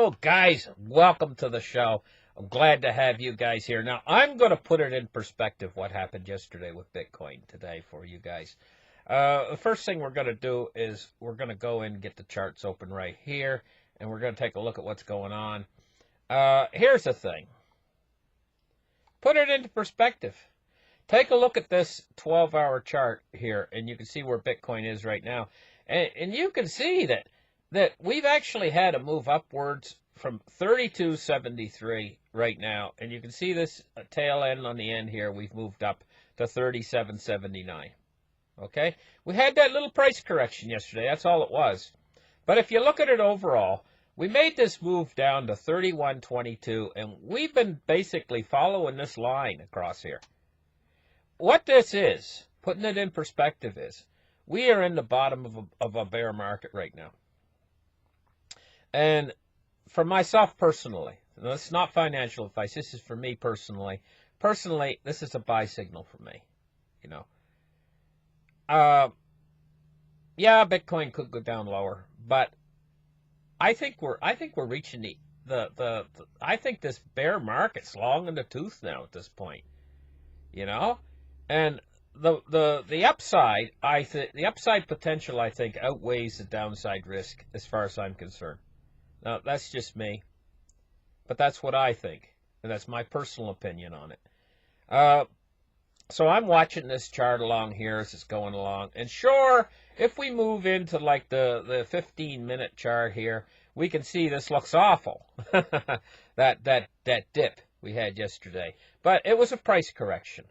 Hello, guys. Welcome to the show. I'm glad to have you guys here. Now, I'm going to put it in perspective what happened yesterday with Bitcoin today for you guys. The first thing we're going to do is we're going to go in and get the charts open right here, and we're going to take a look at what's going on. Here's the thing. Put it into perspective. Take a look at this 12-hour chart here, and you can see where Bitcoin is right now. And you can see that we've actually had a move upwards from 32.73 right now, and you can see this tail end on the end here. We've moved up to 37.79. Okay, we had that little price correction yesterday. That's all it was. But if you look at it overall, we made this move down to 31.22, and we've been basically following this line across here. What this is, putting it in perspective, is we are in the bottom of a bear market right now. And for myself personally, this is not financial advice, this is for me personally. Personally, this is a buy signal for me, you know. Yeah, Bitcoin could go down lower, but I think we're reaching I think this bear market's long in the tooth now at this point, you know. And the upside, the upside potential, I think, outweighs the downside risk as far as I'm concerned. Now, that's just me, but that's what I think, and that's my personal opinion on it. So I'm watching this chart along here as it's going along, and sure, if we move into like the 15-minute chart here, we can see this looks awful. that dip we had yesterday, but it was a price correction.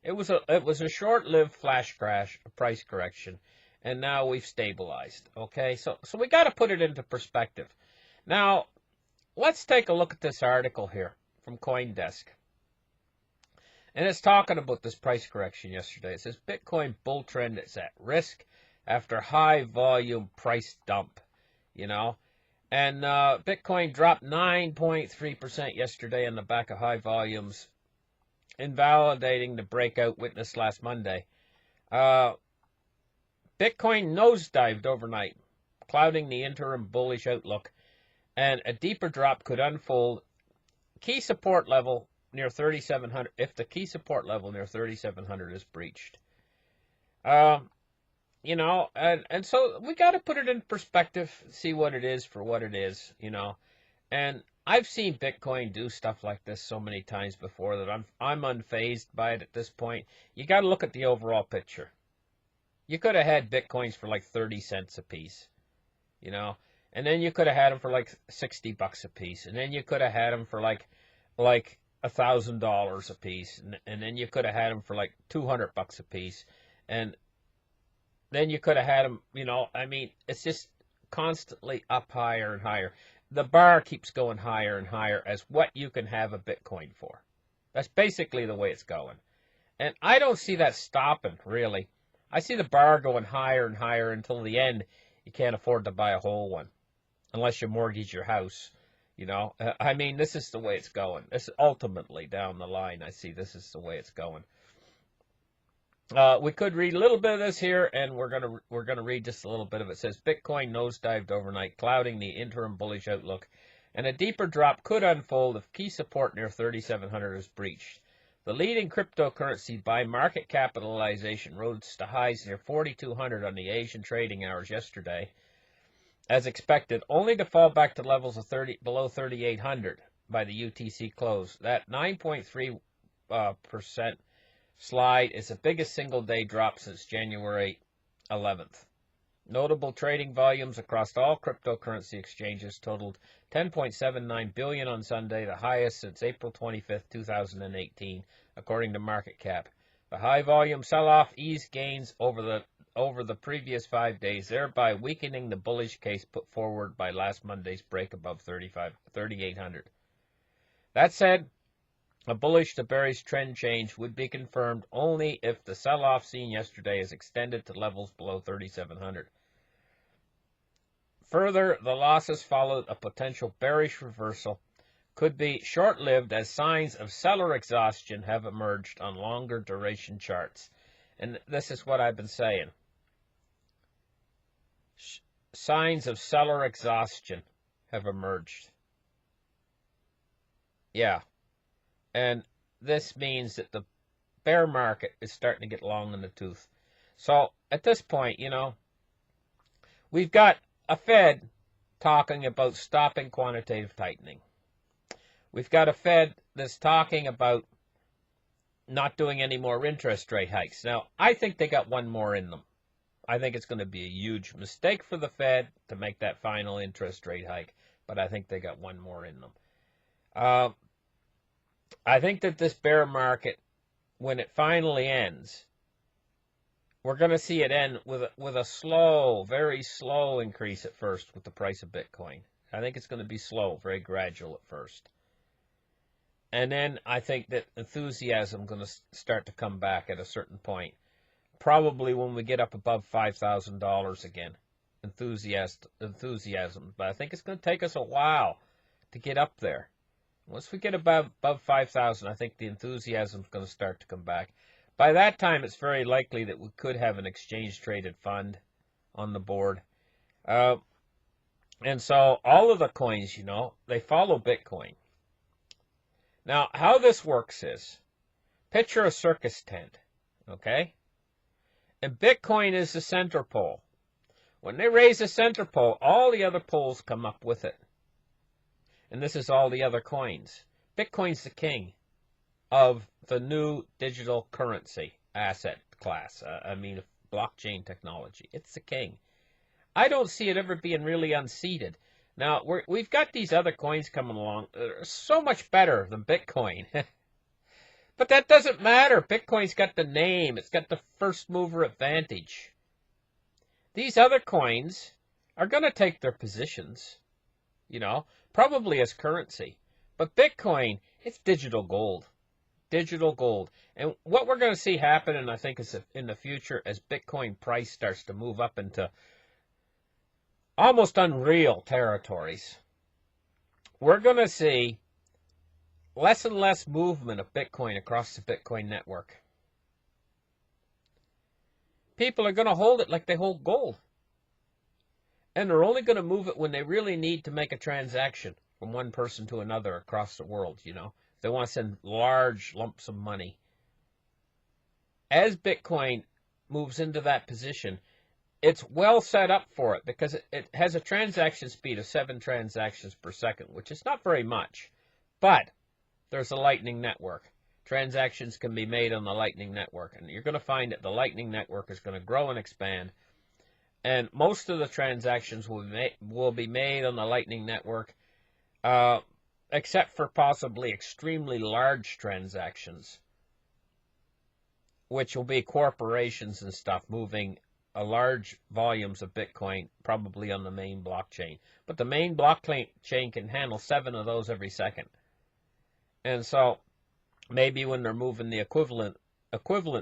It was a short-lived flash crash, a price correction, and now we've stabilized. Okay, so we got to put it into perspective. Now, let's take a look at this article here from CoinDesk. And it's talking about this price correction yesterday. It says Bitcoin bull trend is at risk after high volume price dump, you know. And Bitcoin dropped 9.3% yesterday on the back of high volumes, invalidating the breakout witnessed last Monday. Bitcoin nosedived overnight, clouding the interim bullish outlook, and a deeper drop could unfold. Key support level near 3,700, if the key support level near 3,700 is breached. You know, and so we got to put it in perspective, see what it is for what it is, you know. And I've seen Bitcoin do stuff like this so many times before that I'm unfazed by it at this point. You got to look at the overall picture. You could have had Bitcoins for like 30 cents a piece, you know, and then you could have had them for like $60 a piece, and then you could have had them for like $1,000 a piece, and then you could have had them for like $200 a piece, and then you could have had them, you know. I mean, it's just constantly up higher and higher. The bar keeps going higher and higher as what you can have a Bitcoin for. That's basically the way it's going. And I don't see that stopping, really. I see the bar going higher and higher until the end. You can't afford to buy a whole one unless you mortgage your house, you know. I mean, this is the way it's going. This ultimately down the line, I see this is the way it's going. We could read a little bit of this here, and we're gonna read just a little bit of it. It says Bitcoin nosedived overnight, clouding the interim bullish outlook, and a deeper drop could unfold if key support near 3,700 is breached. The leading cryptocurrency by market capitalization rose to highs near 4,200 on the Asian trading hours yesterday, as expected, only to fall back to levels of below 3,800 by the UTC close. That 9.3% slide is the biggest single-day drop since January 11th. Notable trading volumes across all cryptocurrency exchanges totaled 10.79 billion on Sunday, the highest since April 25th, 2018, according to MarketCap. The high-volume sell-off eased gains over the previous 5 days, thereby weakening the bullish case put forward by last Monday's break above 3,800. That said, a bullish to bearish trend change would be confirmed only if the sell-off seen yesterday is extended to levels below 3,700. Further, the losses followed a potential bearish reversal could be short-lived as signs of seller exhaustion have emerged on longer duration charts. And this is what I've been saying. Signs of seller exhaustion have emerged. Yeah. And this means that the bear market is starting to get long in the tooth. So at this point, we've got a Fed talking about stopping quantitative tightening. We've got a Fed that's talking about not doing any more interest rate hikes. Now, I think they got one more in them. I think it's going to be a huge mistake for the Fed to make that final interest rate hike, but I think they got one more in them. I think that this bear market, when it finally ends, we're going to see it end with a slow, very slow increase at first with the price of Bitcoin. I think it's going to be slow, very gradual at first. And then I think that enthusiasm is going to start to come back at a certain point. Probably when we get up above $5,000 again. Enthusiasm. But I think it's going to take us a while to get up there. Once we get above 5,000, I think the enthusiasm is going to start to come back. By that time, it's very likely that we could have an exchange-traded fund on the board. And so all of the coins, they follow Bitcoin. Now, how this works is, picture a circus tent, okay? And Bitcoin is the center pole. When they raise the center pole, all the other poles come up with it. And this is all the other coins. Bitcoin's the king of the new digital currency asset class. Blockchain technology. It's the king. I don't see it ever being really unseated. Now, we've got these other coins coming along that are so much better than Bitcoin. But that doesn't matter. Bitcoin's got the name. It's got the first mover advantage. These other coins are going to take their positions, probably as currency. But Bitcoin, it's digital gold. Digital gold. And what we're going to see happen, and I think is in the future, as Bitcoin price starts to move up into almost unreal territories, we're going to see less and less movement of Bitcoin across the Bitcoin network. People are going to hold it like they hold gold. And they're only going to move it when they really need to make a transaction from one person to another across the world, They want to send large lumps of money. As Bitcoin moves into that position, it's well set up for it because it has a transaction speed of 7 transactions per second, which is not very much. But there's a Lightning Network. Transactions can be made on the Lightning Network, and you're going to find that the Lightning Network is going to grow and expand. And most of the transactions will be made on the Lightning Network, except for possibly extremely large transactions, which will be corporations and stuff moving large volumes of Bitcoin, probably on the main blockchain. But the main blockchain can handle 7 of those every second. And so maybe when they're moving the equivalent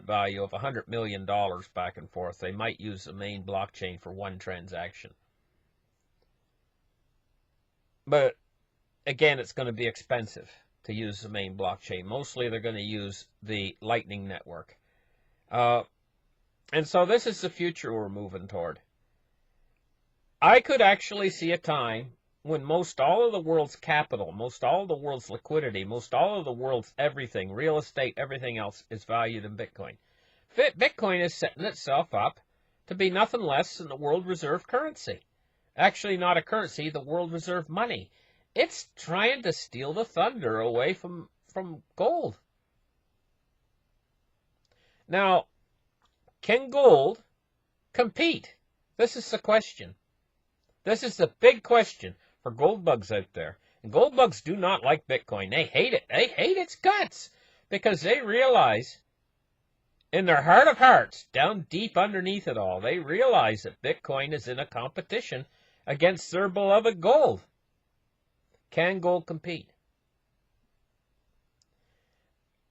value of $100 million back and forth, they might use the main blockchain for one transaction. But again, it's going to be expensive to use the main blockchain. Mostly they're going to use the Lightning Network. And so this is the future we're moving toward. I could actually see a time when most all of the world's capital, most all of the world's liquidity, most all of the world's everything, real estate, everything else is valued in Bitcoin. Bitcoin is setting itself up to be nothing less than the world reserve currency. Actually, not a currency, the world reserve money. It's trying to steal the thunder away from gold. Now, can gold compete? This is the question. This is the big question for gold bugs out there. And gold bugs do not like Bitcoin. They hate it. They hate its guts because they realize in their heart of hearts, down deep underneath it all, they realize that Bitcoin is in a competition against their beloved gold. Can gold compete?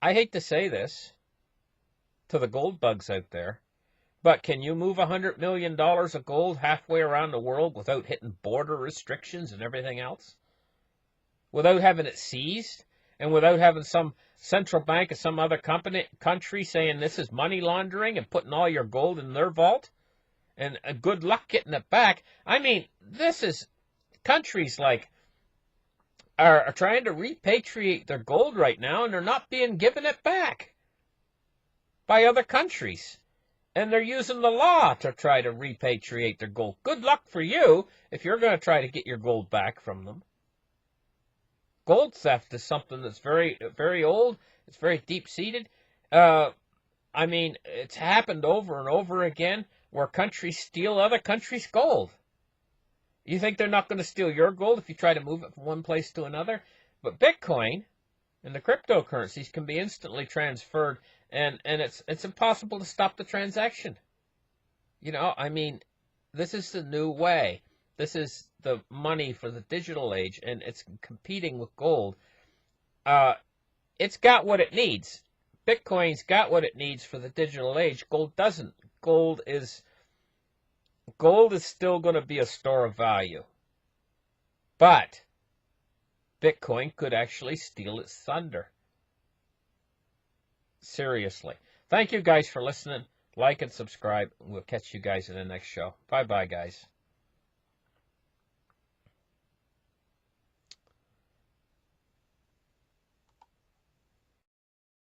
I hate to say this to the gold bugs out there, but can you move $100 million of gold halfway around the world without hitting border restrictions and everything else? Without having it seized? And without having some central bank of some other country saying this is money laundering and putting all your gold in their vault? And good luck getting it back. I mean, this is countries like are trying to repatriate their gold right now, and they're not being given it back by other countries. And they're using the law to try to repatriate their gold. Good luck for you if you're going to try to get your gold back from them. Gold theft is something that's very, very old. It's very deep-seated. I mean, it's happened over and over again where countries steal other countries' gold. You think they're not going to steal your gold if you try to move it from one place to another? But Bitcoin and the cryptocurrencies can be instantly transferred, and it's impossible to stop the transaction. You know, I mean, this is the new way. This is the money for the digital age, and it's competing with gold. It's got what it needs. Bitcoin's got what it needs for the digital age. Gold doesn't. Gold is still going to be a store of value. But Bitcoin could actually steal its thunder. Seriously. Thank you guys for listening. Like and subscribe. We'll catch you guys in the next show. Bye-bye, guys.